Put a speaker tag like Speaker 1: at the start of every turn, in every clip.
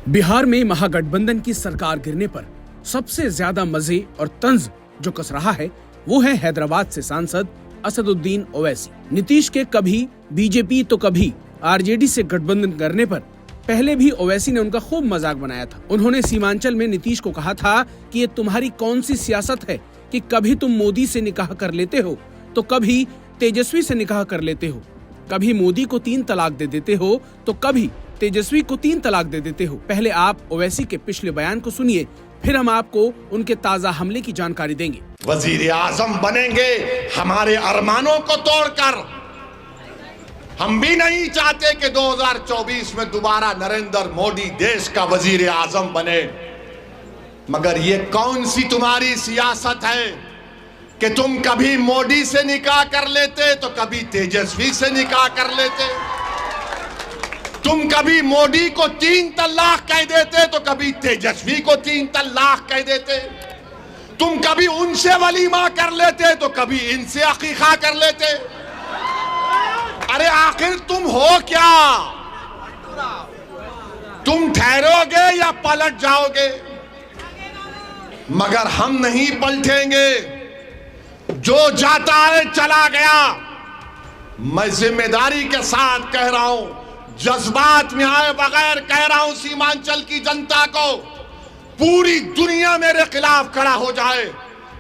Speaker 1: बिहार में महागठबंधन की सरकार गिरने पर सबसे ज्यादा मजे और तंज जो कस रहा है वो है हैदराबाद से सांसद असदुद्दीन ओवैसी। नीतीश के कभी बीजेपी तो कभी आरजेडी से गठबंधन करने पर पहले भी ओवैसी ने उनका खूब मजाक बनाया था। उन्होंने सीमांचल में नीतीश को कहा था कि ये तुम्हारी कौन सी सियासत है कि कभी तुम मोदी से निकाह कर लेते हो तो कभी तेजस्वी से निकाह कर लेते हो, कभी मोदी को 3 तलाक दे देते हो तो कभी तेजस्वी को 3 तलाक दे देते हो। पहले आप ओवैसी के पिछले बयान को सुनिए, फिर हम आपको उनके ताजा हमले की जानकारी देंगे।
Speaker 2: वजीर आजम बनेंगे हमारे अरमानों को तोड़कर। हम भी नहीं चाहते कि 2024 में दोबारा नरेंद्र मोदी देश का वजीर आजम बने, मगर ये कौन सी तुम्हारी सियासत है कि तुम कभी मोदी से निकाह कर लेते तो कभी तेजस्वी से निकाह कर लेते, तुम कभी मोदी को 3 तलाक कह देते तो कभी तेजस्वी को 3 तलाक कह देते, तुम कभी उनसे वलीमा कर लेते तो कभी इनसे अकीका कर लेते। अरे आखिर तुम हो क्या? तुम ठहरोगे या पलट जाओगे? मगर हम नहीं पलटेंगे। जो जाता है चला गया। मैं जिम्मेदारी के साथ कह रहा हूं, जज्बात में आए बगैर कह रहा हूं, सीमांचल की जनता को, पूरी दुनिया मेरे खिलाफ खड़ा हो जाए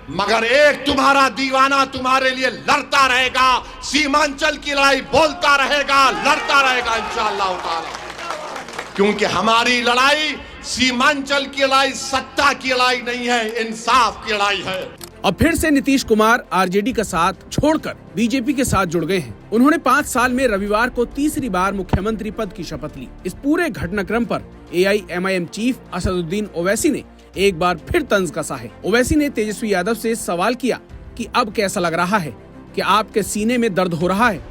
Speaker 2: मगर एक तुम्हारा दीवाना तुम्हारे लिए लड़ता रहेगा। सीमांचल की लड़ाई बोलता रहेगा, लड़ता रहेगा इंशाअल्लाह ताला। क्योंकि हमारी लड़ाई सीमांचल की लड़ाई सत्ता की लड़ाई नहीं है, इंसाफ की लड़ाई है।
Speaker 1: अब फिर से नीतीश कुमार आरजेडी का साथ छोड़कर बीजेपी के साथ जुड़ गए हैं। उन्होंने 5 साल में रविवार को तीसरी बार मुख्यमंत्री पद की शपथ ली। इस पूरे घटनाक्रम पर AIMIM चीफ असदुद्दीन ओवैसी ने एक बार फिर तंज कसा है। ओवैसी ने तेजस्वी यादव से सवाल किया कि अब कैसा लग रहा है कि आपके सीने में दर्द हो रहा है?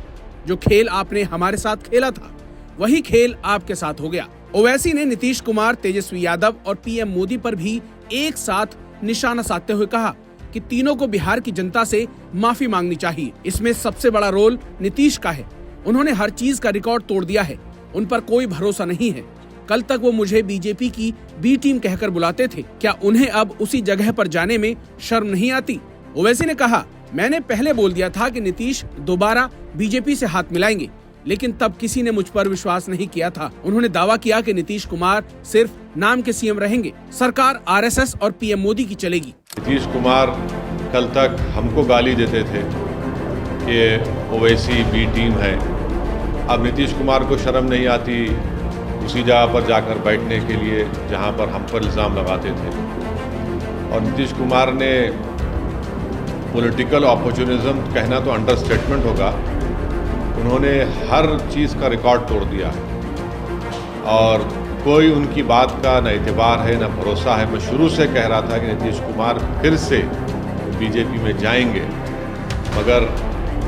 Speaker 1: जो खेल आपने हमारे साथ खेला था वही खेल आपके साथ हो गया। ओवैसी ने नीतीश कुमार, तेजस्वी यादव और PM मोदी पर भी एक साथ निशाना साधते हुए कहा कि तीनों को बिहार की जनता से माफी मांगनी चाहिए। इसमें सबसे बड़ा रोल नीतीश का है। उन्होंने हर चीज का रिकॉर्ड तोड़ दिया है, उन पर कोई भरोसा नहीं है। कल तक वो मुझे बीजेपी की B टीम कहकर बुलाते थे, क्या उन्हें अब उसी जगह पर जाने में शर्म नहीं आती? ओवैसी ने कहा, मैंने पहले बोल दिया था कि नीतीश दोबारा बीजेपी से हाथ मिलाएंगे, लेकिन तब किसी ने मुझ पर विश्वास नहीं किया था। उन्होंने दावा किया कि नीतीश कुमार सिर्फ नाम के CM रहेंगे, सरकार RSS और PM मोदी की चलेगी।
Speaker 3: नीतीश कुमार कल तक हमको गाली देते थे कि ओवैसी B टीम है। अब नीतीश कुमार को शर्म नहीं आती उसी जगह पर जाकर बैठने के लिए जहां पर हम पर इल्ज़ाम लगाते थे। और नीतीश कुमार ने पॉलिटिकल अपॉर्चुनिज्म कहना तो अंडरस्टेटमेंट होगा, उन्होंने हर चीज़ का रिकॉर्ड तोड़ दिया है और कोई उनकी बात का न एतबार है न भरोसा है। मैं शुरू से कह रहा था कि नीतीश कुमार फिर से बीजेपी में जाएंगे, मगर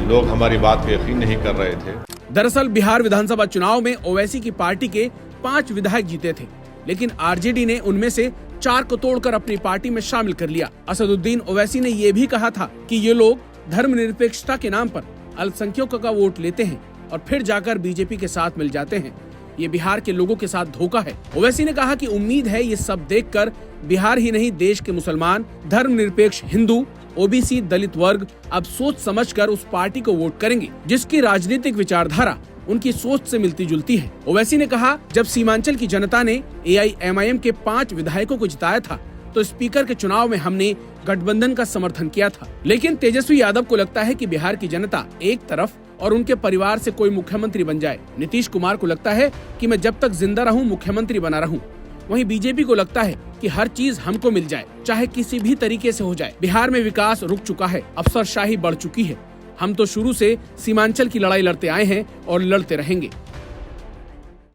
Speaker 3: लोग हमारी बात पे यकीन नहीं कर रहे थे।
Speaker 1: दरअसल बिहार विधानसभा चुनाव में ओवैसी की पार्टी के 5 विधायक जीते थे, लेकिन आरजेडी ने उनमें से 4 को तोड़कर अपनी पार्टी में शामिल कर लिया। असदुद्दीन ओवैसी ने ये भी कहा था कि ये लोग धर्मनिरपेक्षता के नाम पर अल्पसंख्यकों का वोट लेते हैं और फिर जाकर बीजेपी के साथ मिल जाते हैं। ये बिहार के लोगों के साथ धोखा है। ओवैसी ने कहा कि उम्मीद है ये सब देखकर बिहार ही नहीं देश के मुसलमान, धर्मनिरपेक्ष हिंदू, OBC, दलित वर्ग अब सोच समझकर उस पार्टी को वोट करेंगे जिसकी राजनीतिक विचारधारा उनकी सोच से मिलती जुलती है। ओवैसी ने कहा, जब सीमांचल की जनता ने AIMIM के 5 विधायकों को जिताया था तो स्पीकर के चुनाव में हमने गठबंधन का समर्थन किया था, लेकिन तेजस्वी यादव को लगता है कि बिहार की जनता एक तरफ और उनके परिवार से कोई मुख्यमंत्री बन जाए। नीतीश कुमार को लगता है कि मैं जब तक जिंदा रहूं मुख्यमंत्री बना रहूं। वहीं बीजेपी को लगता है कि हर चीज हमको मिल जाए, चाहे किसी भी तरीके से हो जाए। बिहार में विकास रुक चुका है, अफसरशाही बढ़ चुकी है। हम तो शुरू से सीमांचल की लड़ाई लड़ते आए हैं और लड़ते रहेंगे।